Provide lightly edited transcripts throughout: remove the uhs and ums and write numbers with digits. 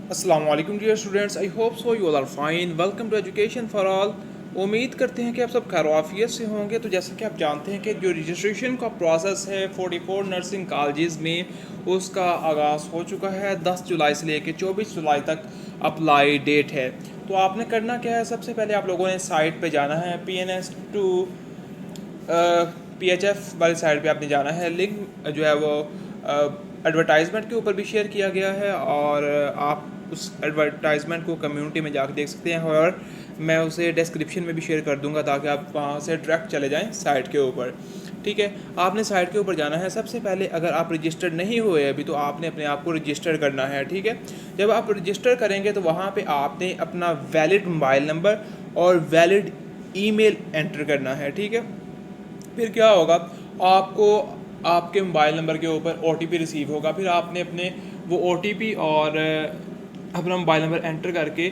अस्सलाम वालेकुम dear students, I hope so you all are fine. Welcome to education for all. उम्मीद करते हैं कि आप सब खैरियत से होंगे। तो जैसा कि आप जानते हैं कि जो रजिस्ट्रेशन का प्रोसेस है 44 नर्सिंग कॉलेजेस में उसका आगाज़ हो चुका है। 10 जुलाई से लेकर 24 जुलाई तक अप्लाई डेट है। तो आपने करना क्या है, सबसे पहले आप लोगों ने साइट पे जाना है, PNS टू PHF वाली साइट पे आपने जाना है। लिंक जो है वो एडवर्टाइजमेंट के ऊपर भी शेयर किया गया है और आप उस एडवर्टाइजमेंट को कम्युनिटी में जाकर देख सकते हैं, और मैं उसे डिस्क्रिप्शन में भी शेयर कर दूंगा ताकि आप वहाँ से डायरेक्ट चले जाएं साइट के ऊपर। ठीक है, आपने साइट के ऊपर जाना है। सबसे पहले अगर आप रजिस्टर्ड नहीं हुए अभी तो आपने अपने आप को रजिस्टर करना है। ठीक है, जब आप रजिस्टर करेंगे तो वहाँ पे आपने अपना वैलिड मोबाइल नंबर और वैलिड ईमेल एंटर करना है। ठीक है, फिर क्या होगा, आपको आपके मोबाइल नंबर के ऊपर OTP रिसीव होगा। फिर आपने अपने वो OTP और अपना मोबाइल नंबर एंटर करके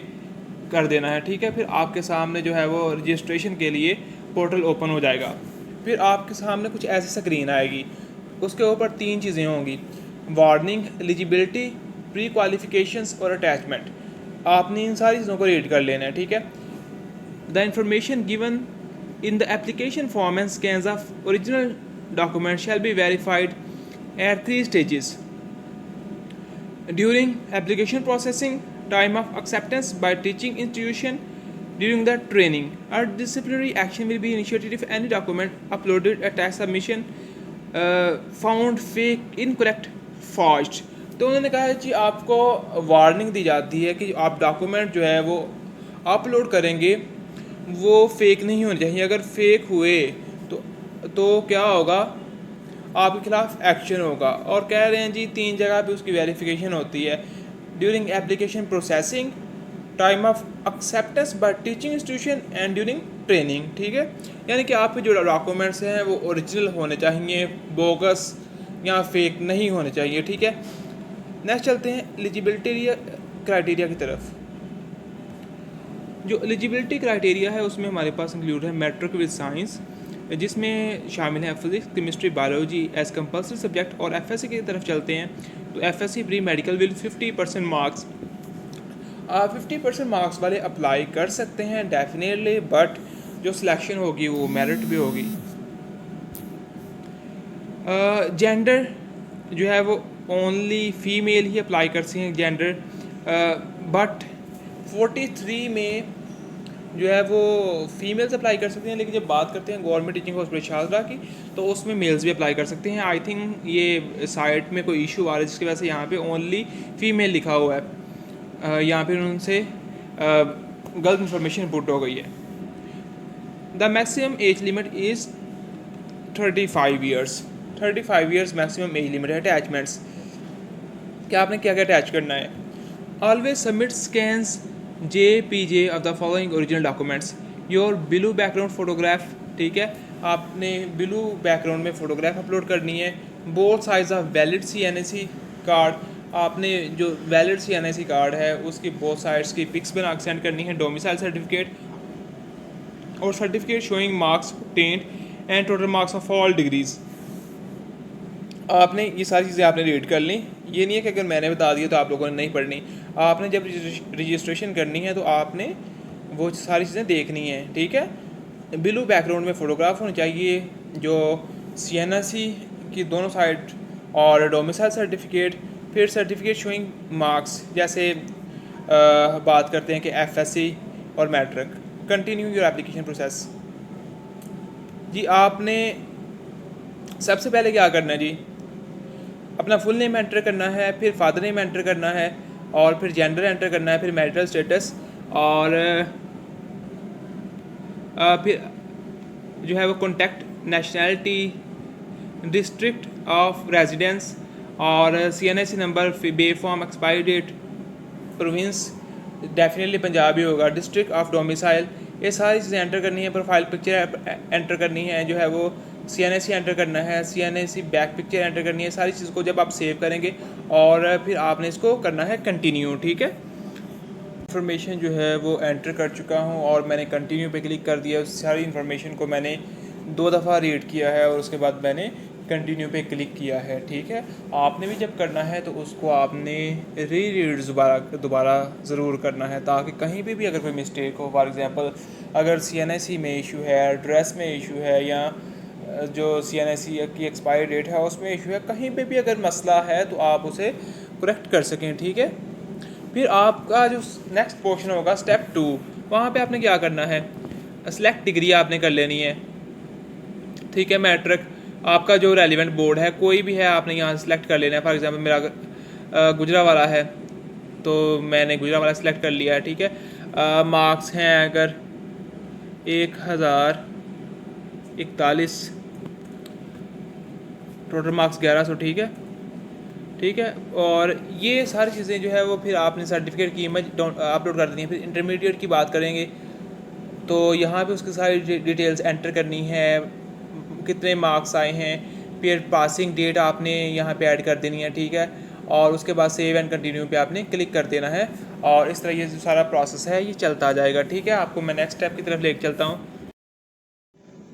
कर देना है। ठीक है, फिर आपके सामने जो है वो रजिस्ट्रेशन के लिए पोर्टल ओपन हो जाएगा। फिर आपके सामने कुछ ऐसी स्क्रीन आएगी, उसके ऊपर 3 चीज़ें होंगी: वार्निंग, एलिजिबिलिटी, प्री क्वालिफिकेशंस और अटैचमेंट। आपने इन सारी चीज़ों को रीड कर लेना है। ठीक है, the information given in the application form and scans of original document shall be verified at 3 stages: during application processing, time of acceptance by teaching institution, during the training. A disciplinary action will be initiated if any document uploaded at tax submission found fake, incorrect, forged। तो उन्होंने कहा है कि आपको warning दी जाती है कि आप डॉक्यूमेंट जो है वो अपलोड करेंगे वो फेक नहीं होने चाहिए। अगर फेक हुए तो क्या होगा, आपके खिलाफ एक्शन होगा। और कह रहे हैं जी 3 जगह पे उसकी वेरिफिकेशन होती है: during application processing, time of acceptance bye teaching institution and during training. ठीक है, यानी कि आपके जो डॉक्यूमेंट्स हैं वो ओरिजिनल होने चाहिए, बोगस या फेक नहीं होने चाहिए। ठीक है, नेक्स्ट चलते हैं एलिजिबिलिटी क्राइटेरिया की तरफ। जो एलिजिबिलिटी क्राइटेरिया है उसमें हमारे पास इंक्लूड है मैट्रिक विद साइंस, जिसमें शामिल है physics, chemistry, biology as compulsory subject. और FSC की तरफ चलते हैं तो FSC pre medical will 50% marks. 50% marks वाले अप्लाई कर सकते हैं डेफिनेटली, बट जो सिलेक्शन होगी वो मेरिट भी होगी। जेंडर जो है वो ओनली फीमेल ही अप्लाई कर सकते हैं जेंडर, बट 43 में जो है वो फीमेल्स अप्लाई कर सकते हैं। लेकिन जब बात करते हैं गवर्नमेंट टीचिंग हॉस्पिटल शाहजरा की तो उसमें मेल्स भी अप्लाई कर सकते हैं। आई थिंक ये साइट में कोई इशू आ रहा है जिसकी वजह से यहाँ पे ओनली फीमेल लिखा हुआ है। यहाँ पे उनसे गलत इन्फॉर्मेशन पुट हो गई है। The maximum age limit is 35 years. 35 years maximum age limit है। अटैचमेंट्स, क्या आपने क्या क्या अटैच करना है? Always submit scans JPG of the following original documents: your blue background photograph. ठीक है, आपने ब्लू बैकग्राउंड में फ़ोटोग्राफ अपलोड करनी है। Both size of valid CNAC card, आपने जो वैलिड CNAC कार्ड है उसकी बोथ साइड्स की पिक्स बना के सेंड करनी है। डोमिसाइल सर्टिफिकेट और certificate showing marks obtained and total marks of all degrees. आपने ये सारी चीज़ें आपने रीड कर ली। ये नहीं है कि अगर मैंने बता दिया तो आप लोगों ने नहीं पढ़नी। आपने जब रजिस्ट्रेशन करनी है तो आपने वो सारी चीज़ें देखनी है। ठीक है, ब्लू बैकग्राउंड में फ़ोटोग्राफ होनी चाहिए, जो CNAC की दोनों साइड, और डोमिसाइल सर्टिफिकेट, फिर सर्टिफिकेट शोइंग मार्क्स, जैसे बात करते हैं कि FSC और matric. Continue your application process. जी आपने सबसे पहले क्या करना है जी, अपना फुल नेम एंटर करना है, फिर फादर नेम एंटर करना है, और फिर जेंडर एंटर करना है, फिर मैरिटल स्टेटस, और फिर जो है वो contact, nationality, district of residence, और CNAC number, B form, expiry date, province definitely Punjabi होगा, डिस्ट्रिक्ट ऑफ डोमिसाइल, ये सारी चीज़ें एंटर करनी है। प्रोफाइल पिक्चर एंटर करनी है, जो है वो CNAC एंटर करना है, CNAC बैक पिक्चर एंटर करनी है। सारी चीज़ को जब आप सेव करेंगे और फिर आपने इसको करना है कंटिन्यू। ठीक है, इन्फॉर्मेशन जो है वो एंटर कर चुका हूँ और मैंने कंटिन्यू पे क्लिक कर दिया। उस सारी इन्फॉर्मेशन को मैंने 2 दफ़ा रीड किया है और उसके बाद मैंने कंटिन्यू पे क्लिक किया है, ठीक है। आपने भी जब करना है तो उसको आपने रीड दोबारा ज़रूर करना है, ताकि कहीं पे भी अगर कोई मिस्टेक हो, फॉर एग्ज़ाम्पल अगर CNSE में इशू है, एड्रेस में इशू है, या जो CNSE की एक्सपायरी डेट है उसमें इशू है, कहीं पे भी अगर मसला है तो आप उसे करेक्ट कर सकें, ठीक है। फिर आपका जो नेक्स्ट पोर्शन होगा स्टेप 2, वहाँ पे आपने क्या करना है, सेलेक्ट डिग्री आपने कर लेनी है, ठीक है। मैट्रिक आपका जो रेलिवेंट बोर्ड है कोई भी है आपने यहाँ सेलेक्ट कर लेना है। फॉर एग्जांपल मेरा गुजरावाला है तो मैंने गुजरावाला सेलेक्ट कर लिया है, ठीक है। मार्क्स हैं अगर 1041, टोटल मार्क्स 1100, ठीक है, ठीक है। और ये सारी चीज़ें जो है वो फिर आपने सर्टिफिकेट की इमेज अपलोड कर देनी है। फिर इंटरमीडिएट की बात करेंगे तो यहाँ पे उसकी सारी डिटेल्स एंटर करनी है, कितने मार्क्स आए हैं, फिर पासिंग डेट आपने यहाँ पे ऐड कर देनी है, ठीक है। और उसके बाद सेव एंड कंटिन्यू पे आपने क्लिक कर देना है, और इस तरह ये जो सारा प्रोसेस है ये चलता जाएगा, ठीक है। आपको मैं नेक्स्ट स्टेप की तरफ लेकर चलता हूँ।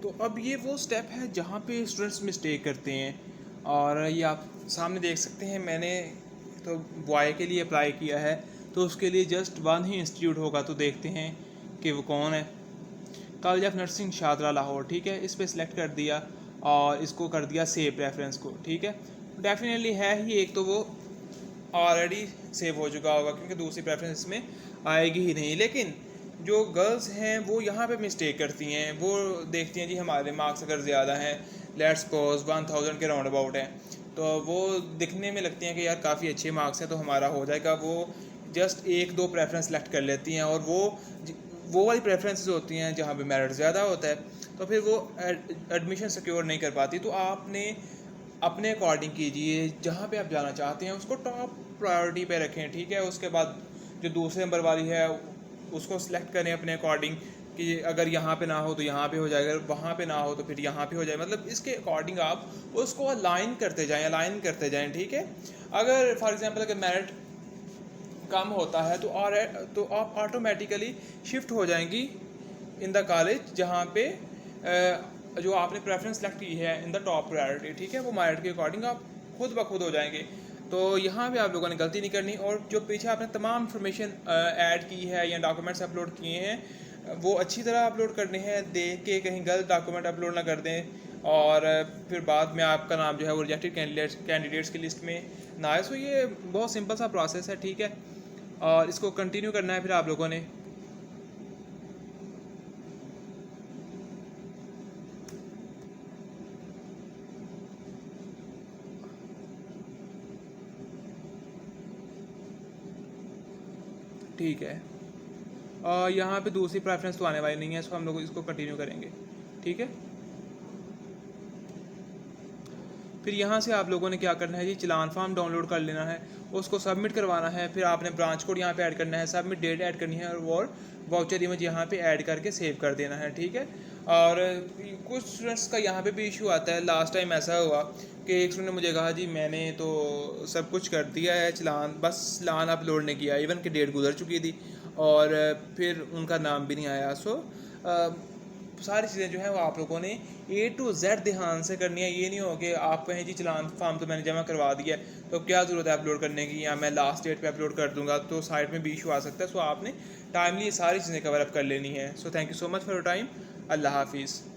तो अब ये वो स्टेप है जहाँ पे स्टूडेंट्स मिस्टेक करते हैं, और ये आप सामने देख सकते हैं। मैंने तो बॉय के लिए अप्लाई किया है, तो उसके लिए जस्ट वन ही इंस्टीट्यूट होगा, तो देखते हैं कि वो कौन है। College of nursing Shahdara Lahore, ठीक है। इस पर सिलेक्ट कर दिया और इसको कर दिया सेव प्रेफरेंस को, ठीक है। डेफिनेटली है ही एक, तो वो ऑलरेडी सेव हो चुका होगा क्योंकि दूसरी प्रेफरेंस इसमें आएगी ही नहीं। लेकिन जो गर्ल्स हैं वो यहाँ पे मिस्टेक करती हैं, वो देखती हैं जी हमारे मार्क्स अगर ज़्यादा हैं, लेट्स सपोज 1000 के राउंड अबाउट हैं, तो वो दिखने में लगती हैं कि यार काफ़ी अच्छे मार्क्स हैं तो हमारा हो जाएगा। वो जस्ट एक दो प्रेफरेंस सेलेक्ट कर लेती हैं, और वो वाली प्रेफरेंसेस होती हैं जहाँ पे मेरिट ज़्यादा होता है, तो फिर वो एडमिशन सिक्योर नहीं कर पाती। तो आपने अपने अकॉर्डिंग कीजिए, जहाँ पे आप जाना चाहते हैं उसको टॉप प्रायोरिटी पे रखें, ठीक है। उसके बाद जो दूसरे नंबर वाली है उसको सिलेक्ट करें अपने अकॉर्डिंग, कि अगर यहाँ पे ना हो तो यहाँ पे हो जाएगा, वहाँ पे ना हो तो फिर यहाँ पे हो जाए, मतलब इसके अकॉर्डिंग आप उसको अलाइन करते जाएं, ठीक है। अगर फॉर एग्जांपल अगर मेरिट कम होता है तो आप ऑटोमेटिकली शिफ्ट हो जाएंगी इन द कॉलेज जहाँ पे जो आपने प्रेफरेंस सेलेक्ट की है इन द टॉप प्रायोरिटी, ठीक है। वो मेरिट के अकॉर्डिंग आप खुद ब खुद हो जाएंगे। तो यहाँ पे आप लोगों ने गलती नहीं करनी, और जो पीछे आपने तमाम इंफॉर्मेशन ऐड की है या डॉक्यूमेंट्स अपलोड किए हैं वो अच्छी तरह अपलोड करने हैं, देख के कहीं गलत डॉक्यूमेंट अपलोड ना कर दें, और फिर बाद में आपका नाम जो है वो रिजेक्टेड कैंडिडेट्स की लिस्ट में ना आए। सो ये बहुत सिंपल सा प्रोसेस है, ठीक है, और इसको कंटिन्यू करना है फिर आप लोगों ने। ठीक है, और यहाँ पे दूसरी प्रेफरेंस तो आने वाली नहीं है, सो हम लोग इसको कंटिन्यू करेंगे, ठीक है। फिर यहाँ से आप लोगों ने क्या करना है जी, चलान फॉर्म डाउनलोड कर लेना है, उसको सबमिट करवाना है। फिर आपने ब्रांच कोड यहाँ पे ऐड करना है, सबमिट डेट ऐड करनी है, और वाउचर इमेज यहाँ पे ऐड करके सेव कर देना है, ठीक है। और कुछ स्टूडेंट्स का यहाँ पे भी इशू आता है। लास्ट टाइम ऐसा हुआ कि एक स्टूडेंट ने मुझे कहा जी मैंने तो सब कुछ कर दिया है, चलान बस चलान अपलोड नहीं किया, इवन कि डेट गुजर चुकी थी और फिर उनका नाम भी नहीं आया। सो सारी चीज़ें जो हैं वो आप लोगों ने A to Z ध्यान से करनी है। ये नहीं हो कि आप कहें जी चलान फॉर्म तो मैंने जमा करवा दिया है तो क्या ज़रूरत है अपलोड करने की, या मैं लास्ट डेट पे अपलोड कर दूंगा तो साइट में भी इशू आ सकता है। सो आपने टाइमली ये सारी चीज़ें कवर अप कर लेनी है। So thank you so much for your time. अल्लाह हाफिज़।